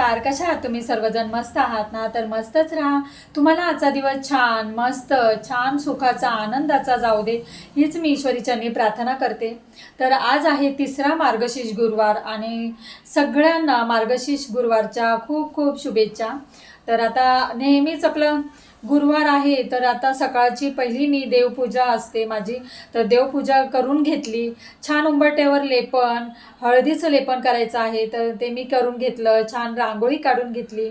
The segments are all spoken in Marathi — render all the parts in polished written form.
नमस्कार. कशा आहात तुम्ही सर्वजण? मस्त आहात ना? तर मस्तच राहा. तुम्हाला आजचा दिवस छान मस्त छान सुखाचा आनंदाचा जाऊ दे हीच मी ईश्वरीचरणी प्रार्थना करते. तर आज आहे 3रा मार्गशीर्ष गुरुवार आणि सगळ्यांना मार्गशीर्ष गुरुवारच्या खूप खूप शुभेच्छा. तर आता नेहमीच आपलं गुरुवार आहे तर आता सकाळची पहिली मी देवपूजा असते माझी. तर देवपूजा करून घेतली. छान उंबरठ्यावर लेपन हळदीचं लेपन करायचं आहे तर ते मी करून घेतलं. छान रांगोळी काढून घेतली.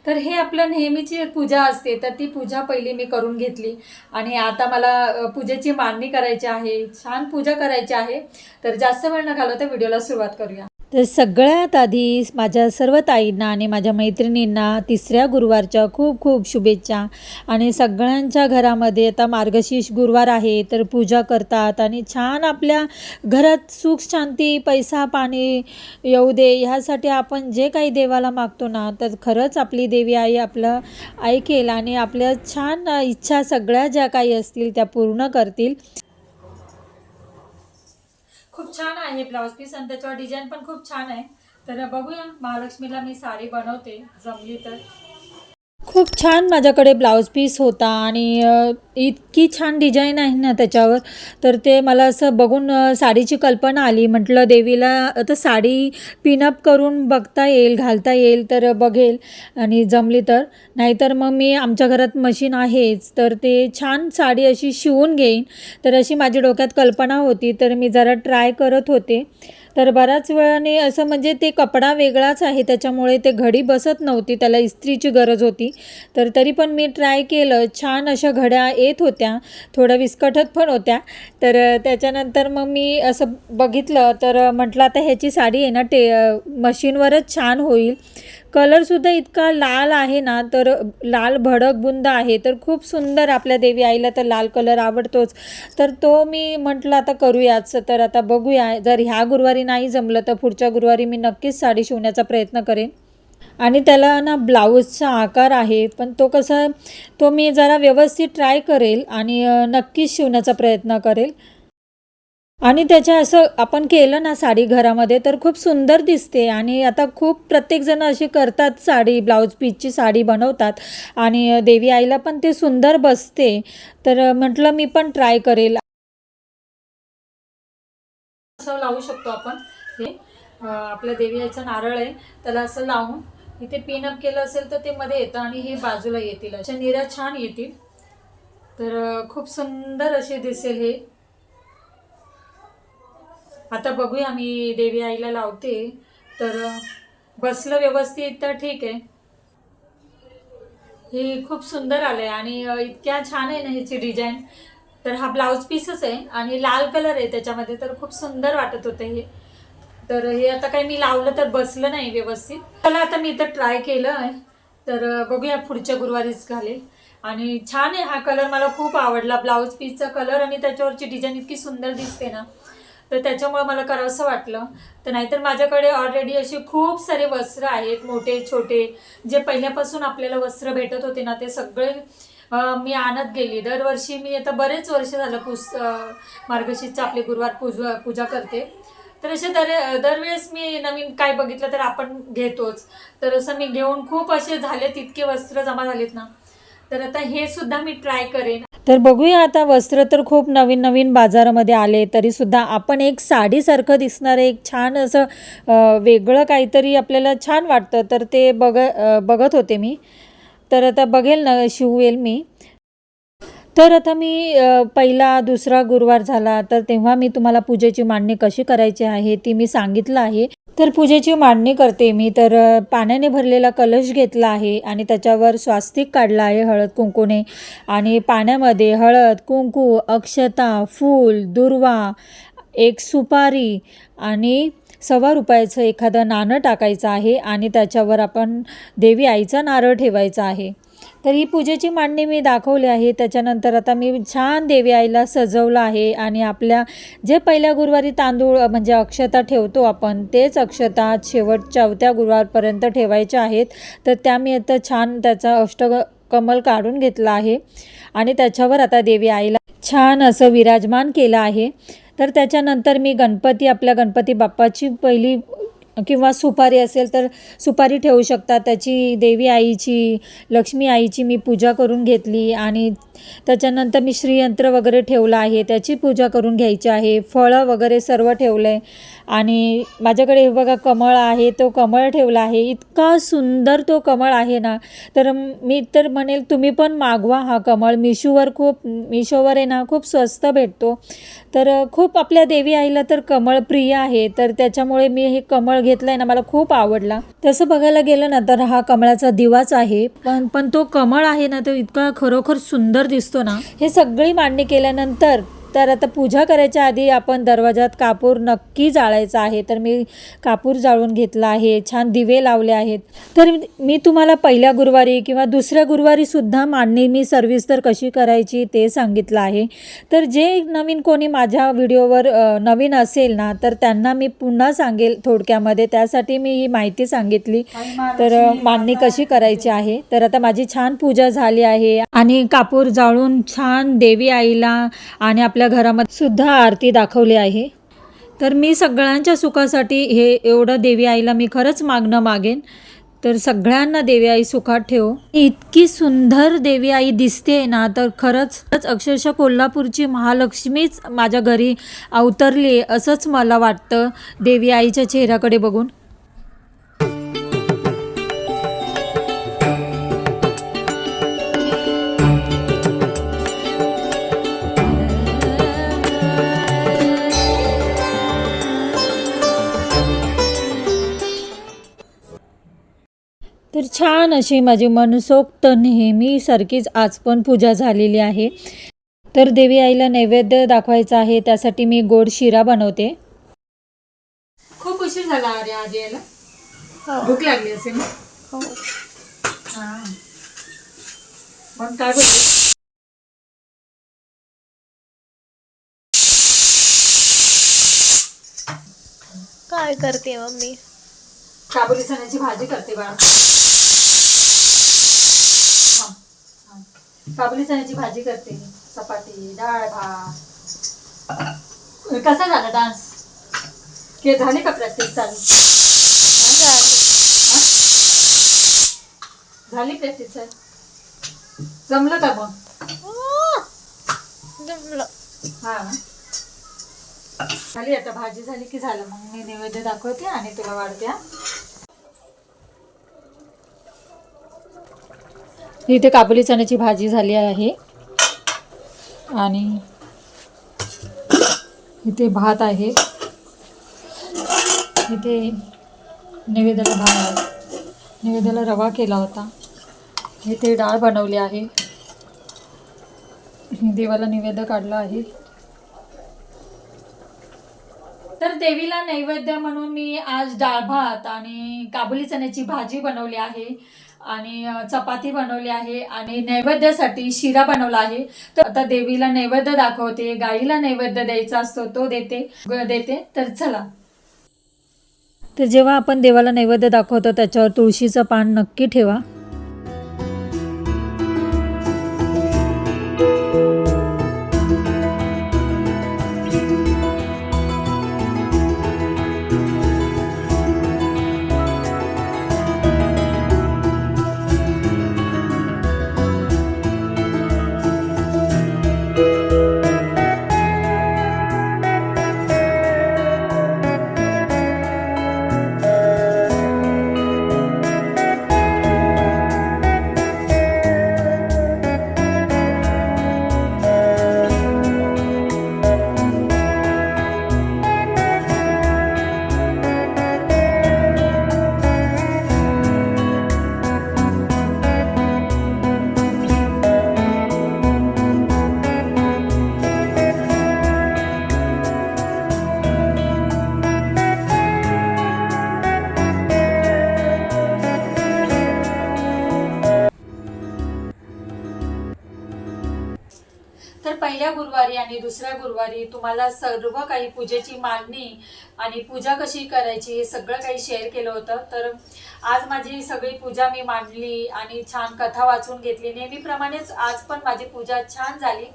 तर हे आपलं नेहमीची पूजा असते तर ती पूजा पहिली मी करून घेतली आणि आता मला पूजेची मांडणी करायची आहे. छान पूजा करायची आहे. तर जास्त वेळ न घालवता व्हिडिओला सुरुवात करूया. तर सगळ्यात आधी माझ्या सर्व ताईंना आणि माझ्या मैत्रिणींना 3ऱ्या गुरुवारच्या खूप खूप शुभेच्छा. आणि सगळ्यांच्या घरामध्ये आता मार्गशीर्ष गुरुवार आहे तर पूजा करतात आणि छान आपल्या घरात सुख शांती पैसा पाणी येऊ दे ह्यासाठी आपण जे काही देवाला मागतो ना तर खरंच आपली देवी आई आपलं ऐकेल आणि आपल्या छान इच्छा सगळ्या ज्या काही असतील त्या पूर्ण करतील. खूप छान आहे ब्लाऊज पीस आणि त्याच्यावर डिझाईन पण खूप छान आहे. तर बघूया महालक्ष्मीला मी साडी बनवते जमली तर. खूप छान माझ्याकडे ब्लाऊज पीस होता आणि इतकी छान डिझाईन आहे ना त्याच्यावर. तर ते मला असं बघून साडीची कल्पना आली. म्हटलं देवीला आता साडी पिनअप करून बघता येईल घालता येईल तर बघेल आणि जमली तर. नाहीतर मग मी आमच्या घरात मशीन आहेच तर ते छान साडी अशी शिवून घेईन. तर अशी माझी डोक्यात कल्पना होती तर मी जरा ट्राय करत होते. तर बऱ्याच वेळाने असं म्हणजे ते कपडा वेगळाच आहे त्याच्यामुळे ते घडी बसत नव्हती. त्याला इस्त्रीची गरज होती. तर तरी पण मी ट्राय केलं. छान अशा घड्या येत होत्या. थोड्या विस्कटत पण होत्या. तर त्याच्यानंतर मग मी असं बघितलं तर म्हटलं आता ह्याची साडी आहे ना मशीनवरच छान होईल. कलरसुद्धा इतका लाल आहे ना तर लाल भडक बुंद आहे तर खूप सुंदर. आपल्या देवी आईला तर लाल कलर आवडतोच. तर तो मी म्हटलं आता करूयाच. तर आता बघूया जर ह्या गुरुवारी नाही जमलं तर पुढच्या गुरुवारी मी नक्कीच साडी शिवण्याचा प्रयत्न करेन. आणि त्याला ना ब्लाऊजचा आकार आहे पण तो मी जरा व्यवस्थित ट्राय करेल आणि नक्कीच शिवण्याचा प्रयत्न करेल. आणि त्याच्या असं आपण केलं ना साडी घरामध्ये तर खूप सुंदर दिसते. आणि आता खूप प्रत्येकजण अशी करतात साडी ब्लाऊज पीसची साडी बनवतात आणि देवी आईला पण ते सुंदर बसते. तर म्हटलं मी पण ट्राय करेल. असं लावू शकतो आपण. हे आपल्या देवी आईचं नारळ आहे त्याला असं लावून इथे पिनअप केलं असेल तर ते मध्ये येतं आणि हे बाजूला येतील. अशा निऱ्या छान येतील. तर खूप सुंदर असे दिसेल हे. आता बघूया मी देवी आईला लावते तर बसलं व्यवस्थित तर ठीक आहे. हे खूप सुंदर आलं आहे आणि इतक्या छान आहे ना ह्याची डिझाईन. तर हा ब्लाऊज पीसच आहे आणि लाल कलर आहे त्याच्यामध्ये तर खूप सुंदर वाटत होतं हे. तर हे आता काही मी लावलं तर बसलं नाही व्यवस्थित. त्याला आता मी तर ट्राय केलं आहे तर बघूया पुढच्या गुरुवारीच घालेल. आणि छान आहे हा कलर मला खूप आवडला ब्लाऊज पीसचा कलर आणि त्याच्यावरची डिझाईन इतकी सुंदर दिसते ना तर त्याच्यामुळे मला करावंसं वाटलं. तर नाहीतर माझ्याकडे ऑलरेडी असे खूप सारे वस्त्र आहेत मोठे छोटे जे पहिल्यापासून आपल्याला वस्त्र भेटत होते ना ते सगळे मी आणत गेली. दरवर्षी मी आता बरेच वर्ष झालं मार्गशीर्षचा आपले गुरुवार पूजा करते. तर असे दरवेळेस मी नवीन काय बघितलं तर आपण घेतोच. तर असं मी घेऊन खूप असे झाले तितके वस्त्र जमा झालेत ना तर आता हे सुद्धा मी ट्राय करेन. तर बघूया आता वस्त्र तर खूप नवीन नवीन बाजारामध्ये आले तरीसुद्धा आपण एक साडीसारखं दिसणारं एक छान असं वेगळं काहीतरी आपल्याला छान वाटतं तर ते बघत होते मी. तर आता बघेल ना शिवेल मी. तर आता मी पहिला दुसरा गुरुवार झाला तर तेव्हा मी तुम्हाला पूजेची मांडणी कशी करायची आहे ती मी सांगितलं आहे. तर पूजेची मांडणी करते मी. तर पाण्याने भरलेला कलश घेतला आहे आणि त्याच्यावर स्वास्तिक काढला आहे हळद कुंकूने. आणि पाण्यामध्ये हळद कुंकू अक्षता फूल दुर्वा एक सुपारी आणि ₹1.25 एखादं नाणं टाकायचं आहे आणि त्याच्यावर आपण देवी आईचा नारळ ठेवायचा आहे. तर ही पूजेची मांडणी मी दाखवली आहे. त्याच्यानंतर आता मी छान देवी आईला सजवलं आहे आणि आपल्या जे पहिल्या गुरुवारी तांदूळ म्हणजे अक्षता ठेवतो आपण तेच अक्षता शेवटच्या 4थ्या गुरुवारपर्यंत ठेवायच्या आहेत. तर त्या मी आता छान त्याचा अष्टकमल काढून घेतला आहे आणि त्याच्यावर आता देवी आईला छान असं विराजमान केलं आहे. तर त्याच्यानंतर मी आपल्या गणपती बाप्पाची पहिली किंवा सुपारी असेल तर सुपारी ठेवू शकता. त्याची देवी आईची, लक्ष्मी आईची मी पूजा करून घेतली आणि त्याच्यानंतर मी श्रीयंत्र वगैरे ठेवलं आहे, त्याची पूजा करून घ्यायची आहे. फळं वगैरे सर्व ठेवलं आहे आणि माझ्याकडे हे बघा कमळ आहे, तो कमळ ठेवला आहे. इतका सुंदर तो कमळ आहे ना, तर मी तर म्हणेल तुम्ही पण मागवा हा कमळ. मिशोवर आहे ना खूप स्वस्त भेटतो. तर खूप आपल्या देवी आईला तर कमळ प्रिय आहे, तर त्याच्यामुळे मी हे कमळ घेतलं आहे ना, मला खूप आवडला. तसं बघायला गेलं ना तर हा कमळाचा दिवाच आहे, पण तो कमळ आहे ना तो इतका खरोखर सुंदर दिसतो ना. हे सगळी मांडणी केल्यानंतर तर आता पूजा करायच्या आधी आपण दरवाजात कापूर नक्की जाळायचा आहे. तर मी कापूर जाळून घेतला आहे, छान दिवे लावले आहेत. तर मी तुम्हाला पहिल्या गुरुवारी किंवा दुसऱ्या गुरुवारीसुद्धा मांडणी मी सविस्तर कशी करायची ते सांगितलं आहे. तर जे नवीन कोणी माझ्या व्हिडिओवर नवीन असेल ना तर त्यांना मी पुन्हा सांगेल थोडक्यामध्ये, त्यासाठी मी ही माहिती सांगितली. तर मांडणी कशी करायची आहे. तर आता माझी छान पूजा झाली आहे आणि कापूर जाळून छान देवी आईला आणि आपल्या घरामध्ये सुद्धा आरती दाखवली आहे. तर मी सगळ्यांच्या सुखासाठी हे एवढं देवी आईला मी खरंच मागणं मागेन. तर सगळ्यांना देवी आई सुखात ठेव. इतकी सुंदर देवी आई दिसते ना, तर खरंच अक्षरशः कोल्हापूरची महालक्ष्मीच माझ्या घरी अवतरली असंच मला वाटतं देवी आईच्या चेहऱ्याकडे बघून. तर छान अशी माझी मनसोक्त नेहमीसारखीच आज पण पूजा झालेली आहे. तर देवी आईला नैवेद्य दाखवायचा आहे, त्यासाठी मी गोड शिरा बनवते. खूप उशीर झाला अरे आज यायला. भूक लागली असेल ना. पण काय काय करते मम्मी? काबुली चण्याची भाजी करते बाळा. काबुली चण्याची भाजी करते, चपाती, डाळ, भात. कसा झाला डान्स? झाली का प्रॅक्टिस चालू? झाली प्रॅक्टिस? जमलं का मग? जमलं. हा झाली. आता भाजी झाली की झालं, मग मी नैवेद्य दाखवते आणि तुला वाढते. इथे काबुली चण्याची भाजी झाली आहे आणि इथे भात आहे. इथे नैवेद्याला रवा केला होता. इथे डाळ बनवली आहे. देवाला नैवेद्य काढला आहे. तर देवीला नैवेद्य म्हणून मी आज डाळ भात आणि काबुली चण्याची भाजी बनवली आहे आणि चपाती बनवली आहे आणि नैवेद्यासाठी शिरा बनवला आहे. तर आता देवीला नैवेद्य दाखवते. गाईला नैवेद्य द्यायचा असतो तो देते. तर चला. तर जेव्हा आपण देवाला नैवेद्य दाखवतो त्याच्यावर तुळशीचं पान नक्की ठेवा. तर पहिल्या गुरुवारी आणि दुसऱ्या गुरुवारी तुम्हाला सर्व काही पूजेची मांडणी आणि पूजा कशी करायची हे सगळं काही शेअर केलं होतं. तर आज माझी सगळी पूजा मी मांडली आणि छान कथा वाचून घेतली. नेहमीप्रमाणेच आज पण माझी पूजा छान झाली.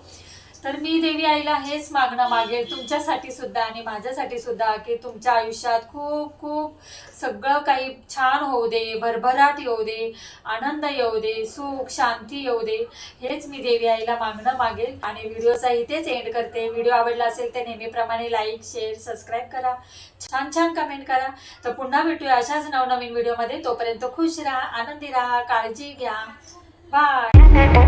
तर मी देवी आईला हेच मागणं मागेल तुमच्यासाठी सुद्धा आणि माझ्यासाठी सुद्धा, की तुमच्या आयुष्यात खूप खूप सगळं काही छान होऊ दे, भरभराट येऊ दे, आनंद येऊ दे, सुख शांती येऊ दे, हेच मी देवी आईला मागणं मागेल. आणि व्हिडिओचा इथेच एंड करते. व्हिडिओ आवडला असेल तर नेहमीप्रमाणे लाईक शेअर सबस्क्राईब करा, छान छान कमेंट करा. तर पुन्हा भेटूया अशाच नवनवीन व्हिडिओमध्ये. तोपर्यंत खुश राहा, आनंदी राहा, काळजी घ्या. बाय.